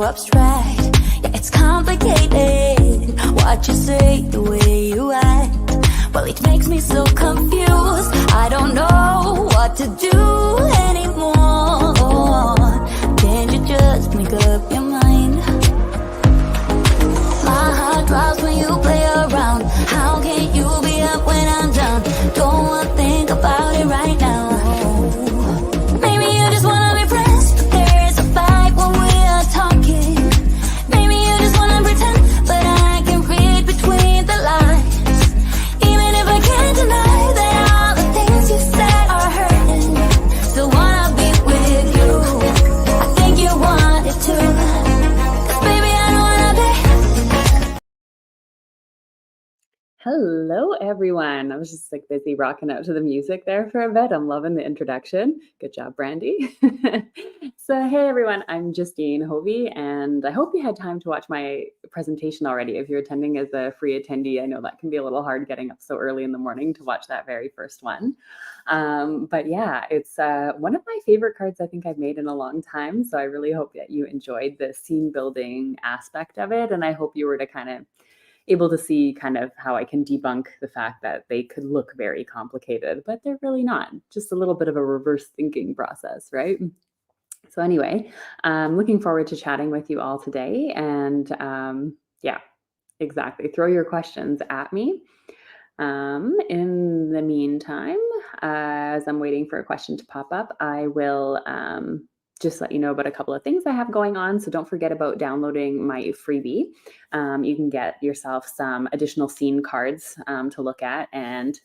abstract. Yeah, it's complicated. What you say, the way you act, well, it makes me so confused. I don't know what to do anymore. Can you just make up your mind? My heart drops when you play around. How can you be up when I'm down? Don't wanna think about it right now. Maybe you just wanna be friends, but there is a fight when we are talking. Maybe you just wanna pretend, but I can read between the lines. Even if I can't deny that all the things you said are hurting, still wanna be with you. I think you want it too. 'Cause baby, I don't wanna be. Hello, everyone. I was just like busy rocking out to the music there for a bit. I'm loving the introduction. Good job, Brandy. So, hey, everyone. I'm Justine Hovey, and I hope you had time to watch my presentation already. If you're attending as a free attendee, I know that can be a little hard getting up so early in the morning to watch that very first one. But yeah, it's one of my favorite cards I think I've made in a long time. So I really hope that you enjoyed the scene building aspect of it, and I hope you were to kind of able to see kind of how I can debunk the fact that they could look very complicated, but they're really not. Just a little bit of a reverse thinking process, right? So anyway, I'm looking forward to chatting with you all today. And yeah, exactly. Throw your questions at me. In the meantime, as I'm waiting for a question to pop up, I will just let you know about a couple of things I have going on. So don't forget about downloading my freebie. You can get yourself some additional scene cards to look at. And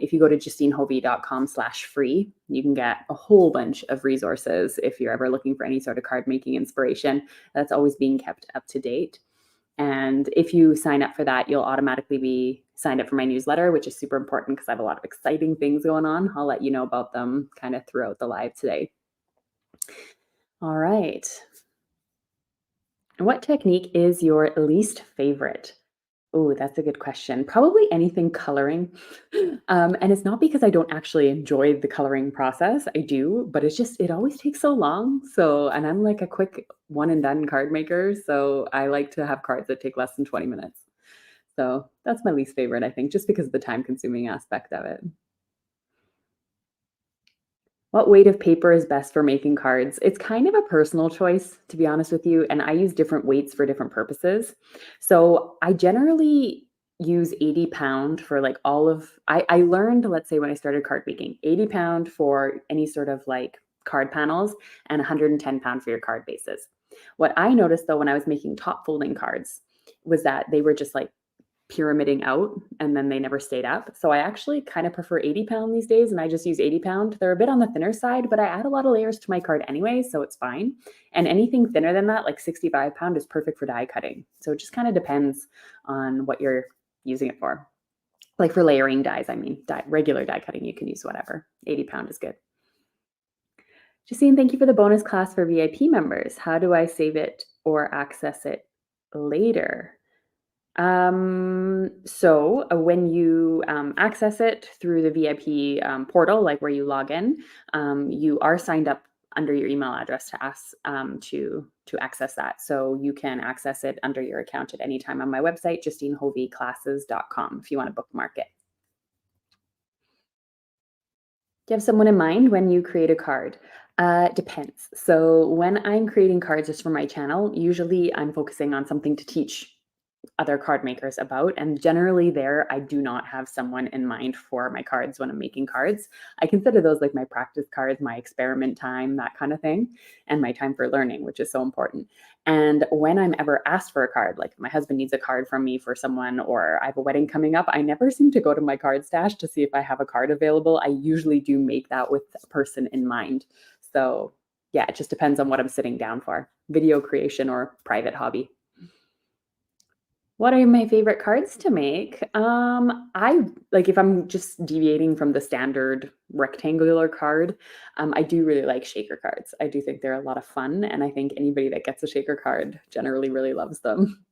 if you go to justinehovey.com/free, you can get a whole bunch of resources if you're ever looking for any sort of card making inspiration. That's always being kept up to date. And if you sign up for that, you'll automatically be signed up for my newsletter, which is super important because I have a lot of exciting things going on. I'll let you know about them kind of throughout the live today. All right. What technique is your least favorite? Oh, that's a good question. Probably anything coloring. And it's not because I don't actually enjoy the coloring process. I do, but it's just, it always takes so long. So, and I'm like a quick one and done card maker. So I like to have cards that take less than 20 minutes. So that's my least favorite, I think, just because of the time consuming aspect of it. What weight of paper is best for making cards? It's kind of a personal choice, to be honest with you, and I use different weights for different purposes. So I generally use 80 pound for like all of, I learned, let's say when I started card making, 80 pound for any sort of like card panels and 110 pound for your card bases. What I noticed though when I was making top folding cards was that they were just like pyramiding out and then they never stayed up. So I actually kind of prefer 80 pound these days and I just use 80 pound. They're a bit on the thinner side, but I add a lot of layers to my card anyway, so it's fine. And anything thinner than that, like 65 pound, is perfect for die cutting. So it just kind of depends on what you're using it for. Like for layering dies, I mean, regular die cutting, you can use whatever. 80 pound is good. Justine, thank you for the bonus class for VIP members. How do I save it or access it later? So when you access it through the VIP portal, like where you log in, you are signed up under your email address to ask to access that. So you can access it under your account at any time on my website, justinehoveyclasses.com, if you want to bookmark it. Do you have someone in mind when you create a card? Depends. So when I'm creating cards just for my channel, usually I'm focusing on something to teach other card makers about. And generally there, I do not have someone in mind for my cards when I'm making cards. I consider those like my practice cards, my experiment time, that kind of thing, and my time for learning, which is so important. And when I'm ever asked for a card, like my husband needs a card from me for someone, or I have a wedding coming up, I never seem to go to my card stash to see if I have a card available. I usually do make that with a person in mind. So yeah, it just depends on what I'm sitting down for, video creation or private hobby. What are my favorite cards to make? I like if I'm just deviating from the standard rectangular card, I do really like shaker cards. I do think they're a lot of fun, and I think anybody that gets a shaker card generally really loves them.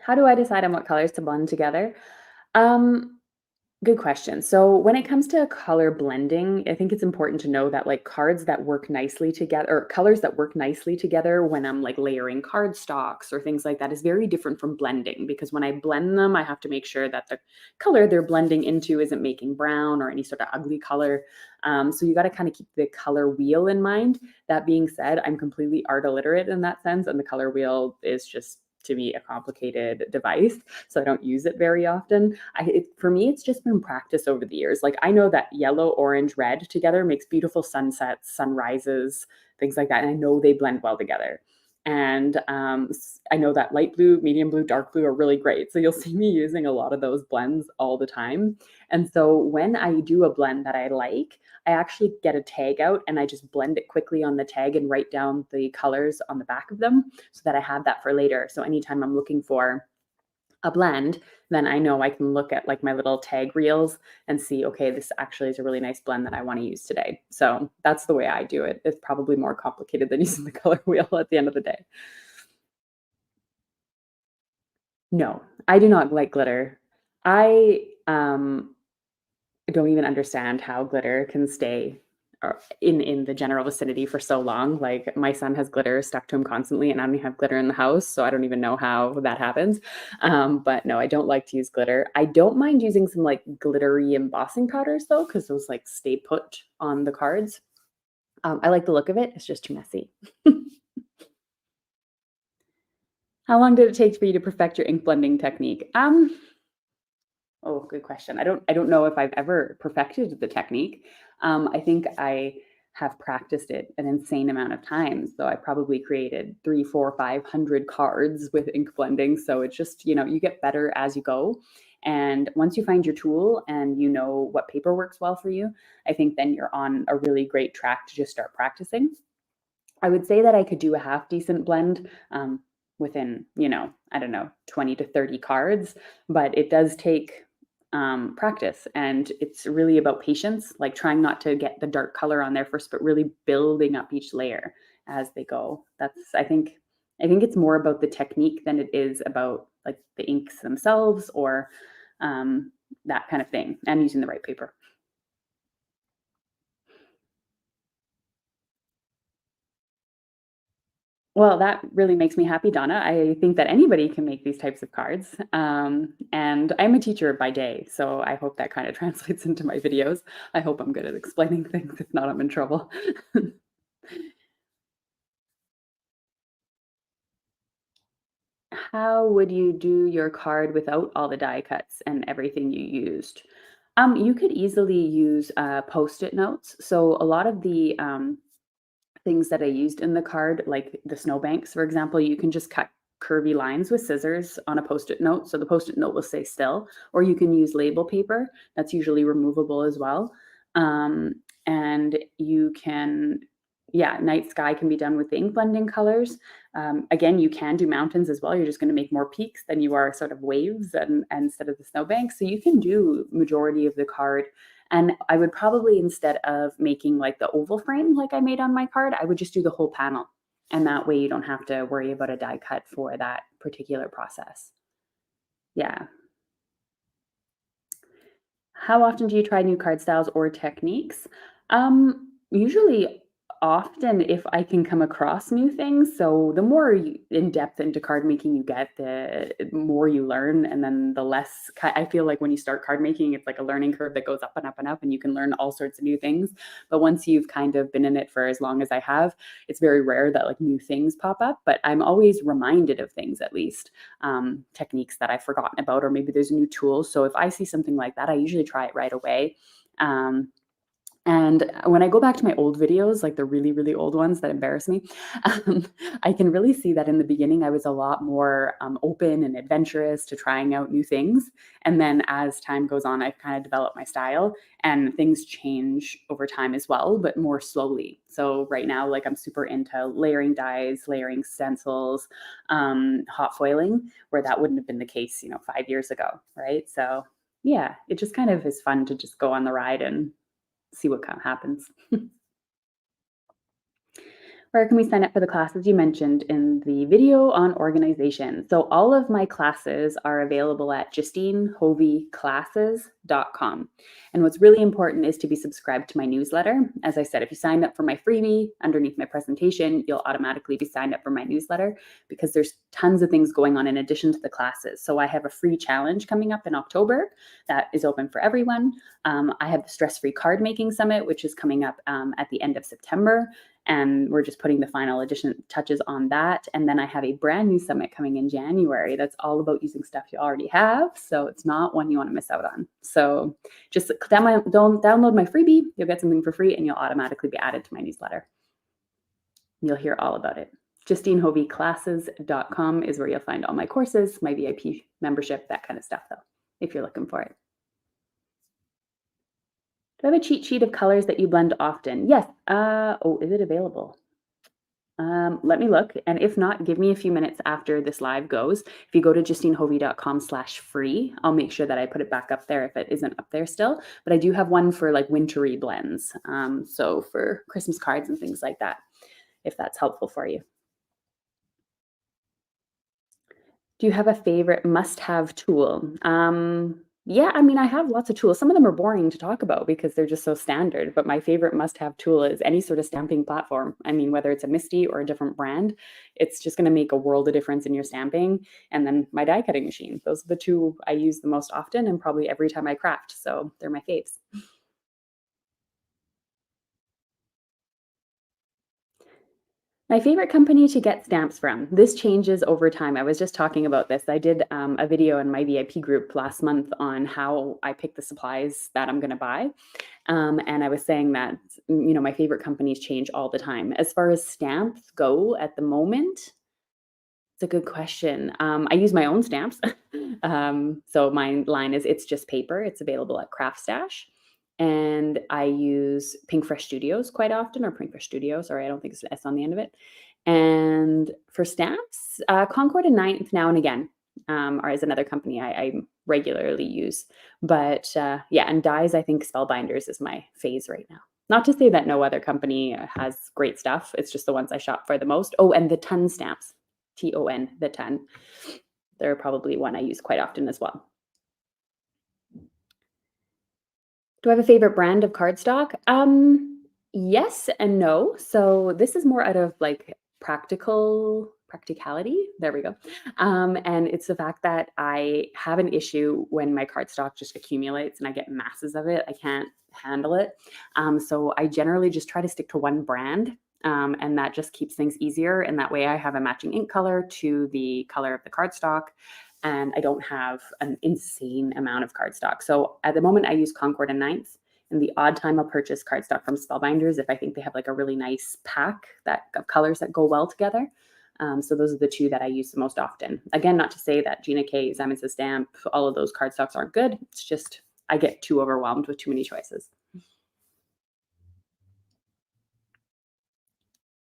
How do I decide on what colors to blend together? Good question. So when it comes to color blending, I think it's important to know that like cards that work nicely together or colors that work nicely together when I'm like layering card stocks or things like that is very different from blending because when I blend them, I have to make sure that the color they're blending into isn't making brown or any sort of ugly color. So you got to kind of keep the color wheel in mind. That being said, I'm completely art illiterate in that sense, and the color wheel is just to me a complicated device, so I don't use it very often. For me, it's just been practice over the years. Like I know that yellow, orange, red together makes beautiful sunsets, sunrises, things like that, and I know they blend well together. And I know that light blue, medium blue, dark blue are really great. So you'll see me using a lot of those blends all the time. And so when I do a blend that I like, I actually get a tag out and I just blend it quickly on the tag and write down the colors on the back of them so that I have that for later. So anytime I'm looking for a blend, then I know I can look at like my little tag reels and see, okay, this actually is a really nice blend that I want to use today. So that's the way I do it. It's probably more complicated than using the color wheel at the end of the day. No, I do not like glitter. I don't even understand how glitter can stay in the general vicinity for so long. Like my son has glitter stuck to him constantly, and I don't even have glitter in the house, so I don't even know how that happens. But no, I don't like to use glitter. I don't mind using some like glittery embossing powders though, because those like stay put on the cards. I like the look of it. It's just too messy. How long did it take for you to perfect your ink blending technique? Oh, good question. I don't know if I've ever perfected the technique. I think I have practiced it an insane amount of times. So I probably created 3, 4, 500 cards with ink blending. So it's just, you get better as you go. And once you find your tool and you know what paper works well for you, I think then you're on a really great track to just start practicing. I would say that I could do a half decent blend within, I don't know, 20 to 30 cards, but it does take practice and it's really about patience, like trying not to get the dark color on there first, but really building up each layer as they go. I think it's more about the technique than it is about like the inks themselves or that kind of thing and using the right paper. Well, that really makes me happy, Donna. I think that anybody can make these types of cards. And I'm a teacher by day, so I hope that kind of translates into my videos. I hope I'm good at explaining things. If not, I'm in trouble. How would you do your card without all the die cuts and everything you used? You could easily use post-it notes. So a lot of the things that I used in the card, like the snowbanks, for example, you can just cut curvy lines with scissors on a post-it note. So the post-it note will stay still, or you can use label paper. That's usually removable as well. Um, and you can, yeah, night sky can be done with the ink blending colors. Again, you can do mountains as well. You're just going to make more peaks than you are sort of waves and instead of the snowbanks. So you can do majority of the card and I would probably, instead of making like the oval frame like I made on my card, I would just do the whole panel. And that way you don't have to worry about a die cut for that particular process. Yeah. How often do you try new card styles or techniques? Usually often if I can come across new things. So the more in depth into card making you get, the more you learn, and then the less. I feel like when you start card making, it's like a learning curve that goes up and up and up, and you can learn all sorts of new things. But once you've kind of been in it for as long as I have, it's very rare that like new things pop up. But I'm always reminded of things at least techniques that I've forgotten about, or maybe there's a new tool. So if I see something like that, I usually try it right away. Um, and when I go back to my old videos, like the really, really old ones that embarrass me, um, I can really see that in the beginning I was a lot more open and adventurous to trying out new things. And then as time goes on, I've kind of developed my style and things change over time as well, but more slowly. So right now, like I'm super into layering dies, layering stencils, hot foiling, where that wouldn't have been the case, 5 years ago, right? So yeah, it just kind of is fun to just go on the ride and see what kind of happens. Where can we sign up for the classes you mentioned in the video on organization? So all of my classes are available at JustineHoveyClasses.com. And what's really important is to be subscribed to my newsletter. As I said, if you sign up for my freebie underneath my presentation, you'll automatically be signed up for my newsletter because there's tons of things going on in addition to the classes. So I have a free challenge coming up in October that is open for everyone. I have the Stress-Free Card Making Summit, which is coming up at the end of September. And we're just putting the final addition touches on that. And then I have a brand new summit coming in January that's all about using stuff you already have. So it's not one you want to miss out on. So just download my freebie. You'll get something for free and you'll automatically be added to my newsletter. You'll hear all about it. JustineHoveyClasses.com is where you'll find all my courses, my VIP membership, that kind of stuff, though, if you're looking for it. Do I have a cheat sheet of colors that you blend often? Yes. Oh, is it available? Let me look. And if not, give me a few minutes after this live goes. If you go to JustineHovey.com/free, I'll make sure that I put it back up there if it isn't up there still. But I do have one for like wintry blends. So for Christmas cards and things like that, if that's helpful for you. Do you have a favorite must-have tool? Yeah, I mean, I have lots of tools. Some of them are boring to talk about because they're just so standard, but my favorite must-have tool is any sort of stamping platform. I mean, whether it's a Misty or a different brand, it's just going to make a world of difference in your stamping. And then my die cutting machine. Those are the two I use the most often and probably every time I craft. So they're my faves. My favorite company to get stamps from. This changes over time. I was just talking about this. I did a video in my VIP group last month on how I pick the supplies that I'm going to buy. And I was saying that, my favorite companies change all the time. As far as stamps go at the moment, it's a good question. I use my own stamps. So my line is It's Just Paper. It's available at Craft Stash. And I use Pink Fresh Studios quite often, or Pink Fresh Studio. Sorry, I don't think it's an S on the end of it. And for stamps, Concord and Ninth now and again, or as another company I regularly use. But yeah, and dyes, I think Spellbinders is my phase right now. Not to say that no other company has great stuff. It's just the ones I shop for the most. Oh, and the Ton stamps, TON, the Ton. They're probably one I use quite often as well. Do I have a favorite brand of cardstock? Yes and no. So this is more out of like practicality. There we go. And it's the fact that I have an issue when my cardstock just accumulates and I get masses of it. I can't handle it. So I generally just try to stick to one brand. And that just keeps things easier. And that way I have a matching ink color to the color of the cardstock. And I don't have an insane amount of cardstock. So at the moment I use Concord and Ninth. And the odd time I'll purchase cardstock from Spellbinders if I think they have like a really nice pack of colors that go well together. So those are the two that I use the most often. Again, not to say that Gina K, Simon's Stamp, all of those cardstocks aren't good. It's just I get too overwhelmed with too many choices.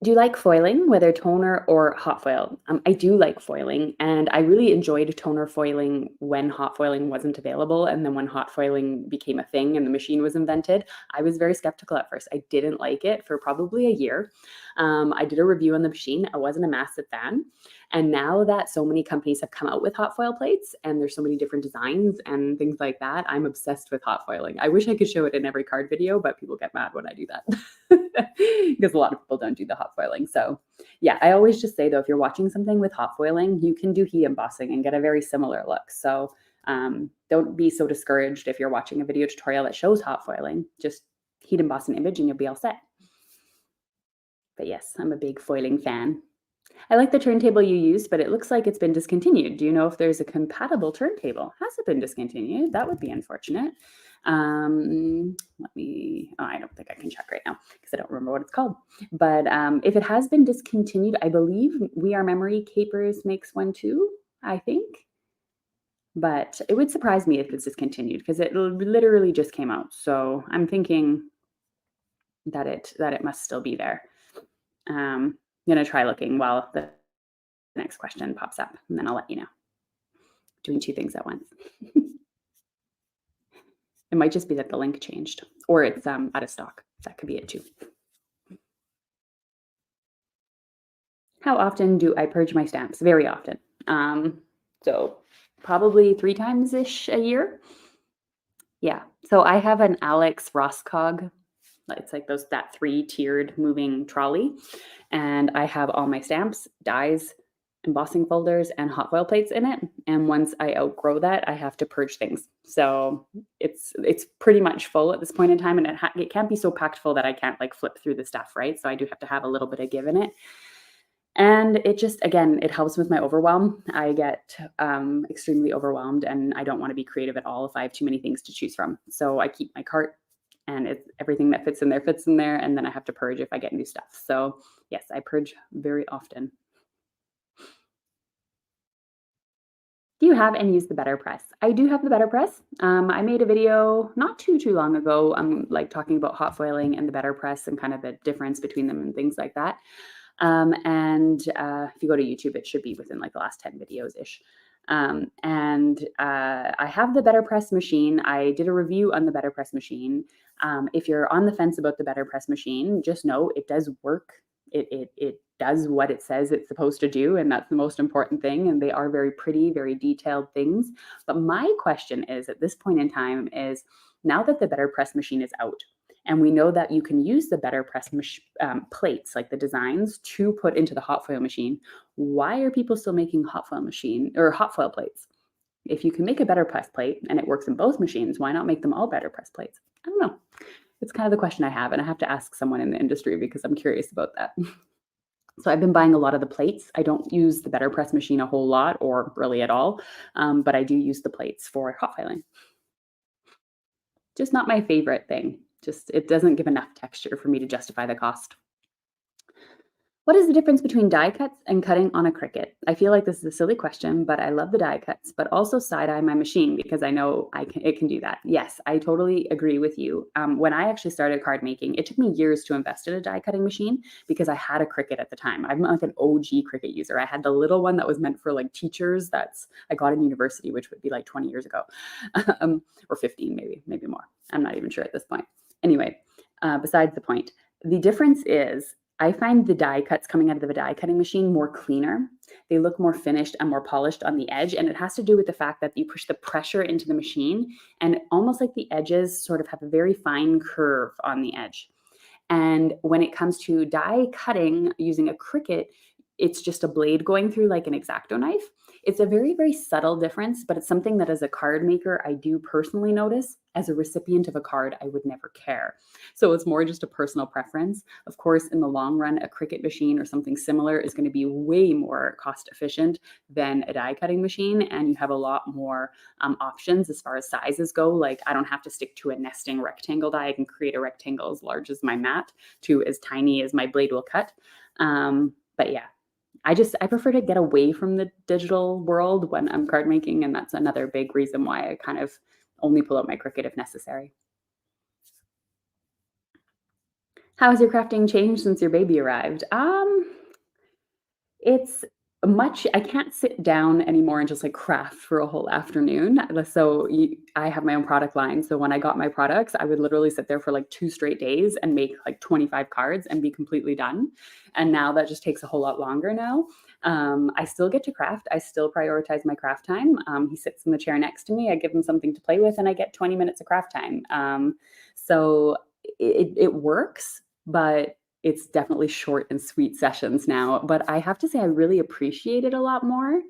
Do you like foiling, whether toner or hot foil? I do like foiling, and I really enjoyed toner foiling when hot foiling wasn't available. And then when hot foiling became a thing and the machine was invented, I was very skeptical at first. I didn't like it for probably a year. I did a review on the machine. I wasn't a massive fan. And now that so many companies have come out with hot foil plates and there's so many different designs and things like that, I'm obsessed with hot foiling. I wish I could show it in every card video, but people get mad when I do that because a lot of people don't do the hot foiling. So yeah, I always just say though, if you're watching something with hot foiling, you can do heat embossing and get a very similar look. So don't be so discouraged if you're watching a video tutorial that shows hot foiling. Just heat emboss an image and you'll be all set. But yes, I'm a big foiling fan. I like the turntable you used, but it looks like it's been discontinued. Do you know if there's a compatible turntable? Has it been discontinued? That would be unfortunate. I don't think I can check right now because I don't remember what it's called. But if it has been discontinued, I believe We Are Memory Capers makes one too, I think. But it would surprise me if it's discontinued because it literally just came out. So I'm thinking that it must still be there. I'm going to try looking while the next question pops up, and then I'll let you know. Doing two things at once. It might just be that the link changed, or it's out of stock. That could be it too. How often do I purge my stamps? Very often. So probably 3 times-ish a year. Yeah. So I have an Alex Roscog. It's like that 3-tiered moving trolley. And I have all my stamps, dies, embossing folders, and hot foil plates in it. And once I outgrow that, I have to purge things. So it's pretty much full at this point in time, and it can't be so packed full that I can't like flip through the stuff, right? So I do have to have a little bit of give in it. And it just, again, it helps with my overwhelm. I get extremely overwhelmed and I don't want to be creative at all if I have too many things to choose from. So I keep my cart and everything that fits in there fits in there. And then I have to purge if I get new stuff. So yes, I purge very often. Do you have and use the Better Press? I do have the Better Press. I made a video not too long ago, like talking about hot foiling and the Better Press and kind of the difference between them and things like that. If you go to YouTube, it should be within like the last 10 videos ish. I have the Better Press machine. I did a review on the Better Press machine. If you're on the fence about the Better Press machine, just know it does work. It does what it says it's supposed to do, and that's the most important thing. And they are very pretty, very detailed things. But my question is, at this point in time, is now that the Better Press machine is out, and we know that you can use the Better Press plates, like the designs, to put into the hot foil machine. Why are people still making hot foil plates? If you can make a Better Press plate and it works in both machines, why not make them all Better Press plates? I don't know. It's kind of the question I have, and I have to ask someone in the industry because I'm curious about that. So I've been buying a lot of the plates. I don't use the Better Press machine a whole lot or really at all, but I do use the plates for hot filing. Just not my favorite thing. Just it doesn't give enough texture for me to justify the cost. What is the difference between die cuts and cutting on a Cricut? I feel like this is a silly question, but I love the die cuts, but also side-eye my machine because I know it can do that. Yes, I totally agree with you. When I actually started card making, it took me years to invest in a die cutting machine because I had a Cricut at the time. I'm like an OG Cricut user. I had the little one that was meant for like teachers. I got in university, which would be like 20 years ago, or 15 maybe more. I'm not even sure at this point. Anyway, besides the point, the difference is I find the die cuts coming out of the die cutting machine more cleaner. They look more finished and more polished on the edge. And it has to do with the fact that you push the pressure into the machine and almost like the edges sort of have a very fine curve on the edge. And when it comes to die cutting using a Cricut, it's just a blade going through like an X-Acto knife. It's a very, very subtle difference, but it's something that as a card maker, I do personally notice. As a recipient of a card, I would never care. So it's more just a personal preference. Of course, in the long run, a Cricut machine or something similar is going to be way more cost efficient than a die cutting machine. And you have a lot more options as far as sizes go. Like I don't have to stick to a nesting rectangle die. I can create a rectangle as large as my mat to as tiny as my blade will cut. But yeah, I prefer to get away from the digital world when I'm card making, and that's another big reason why I kind of only pull out my Cricut if necessary. How has your crafting changed since your baby arrived? It's I can't sit down anymore and just like craft for a whole afternoon. So I have my own product line. So when I got my products, I would literally sit there for like 2 straight days and make like 25 cards and be completely done. And now that just takes a whole lot longer now. I still get to craft. I still prioritize my craft time. He sits in the chair next to me. I give him something to play with and I get 20 minutes of craft time. So it works, but it's definitely short and sweet sessions now. But I have to say, I really appreciate it a lot more.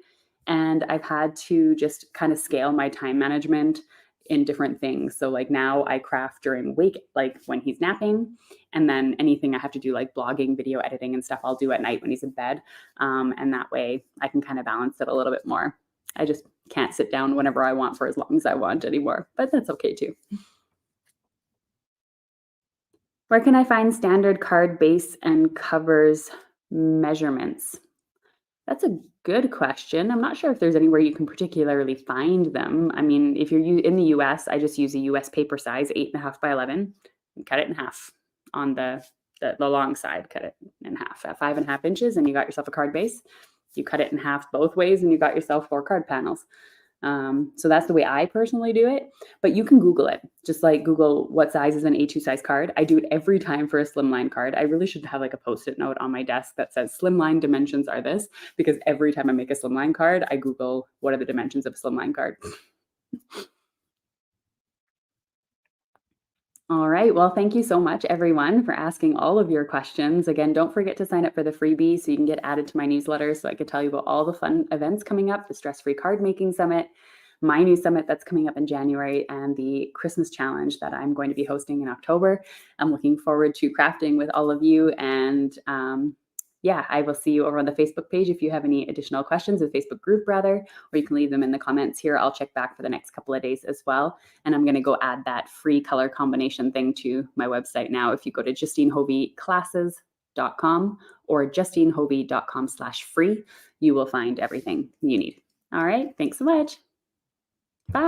And I've had to just kind of scale my time management in different things. So like now I craft during like when he's napping, and then anything I have to do like blogging, video editing and stuff, I'll do at night when he's in bed. And that way I can kind of balance it a little bit more. I just can't sit down whenever I want for as long as I want anymore, but that's okay too. Where can I find standard card base and covers measurements? That's a good question. I'm not sure if there's anywhere you can particularly find them. I mean, if you're in the US, I just use a US paper size, 8.5 by 11, and cut it in half on the long side, cut it in half at 5.5 inches, and you got yourself a card base. You cut it in half both ways, and you got yourself 4 card panels. So that's the way I personally do it, but you can Google it. Just like Google what size is an A2 size card. I do it every time for a slimline card. I really should have like a Post-it note on my desk that says slimline dimensions are this, because every time I make a slimline card, I Google what are the dimensions of a slimline card. All right. Well, thank you so much, everyone, for asking all of your questions. Again, don't forget to sign up for the freebie so you can get added to my newsletter so I could tell you about all the fun events coming up, the Stress-Free Card Making Summit, my new summit that's coming up in January, and the Christmas challenge that I'm going to be hosting in October. I'm looking forward to crafting with all of you. And yeah, I will see you over on the Facebook page if you have any additional questions, the Facebook group rather, or you can leave them in the comments here. I'll check back for the next couple of days as well. And I'm going to go add that free color combination thing to my website now. If you go to JustineHoveyClasses.com or JustineHovey.com/free, you will find everything you need. All right. Thanks so much. Bye.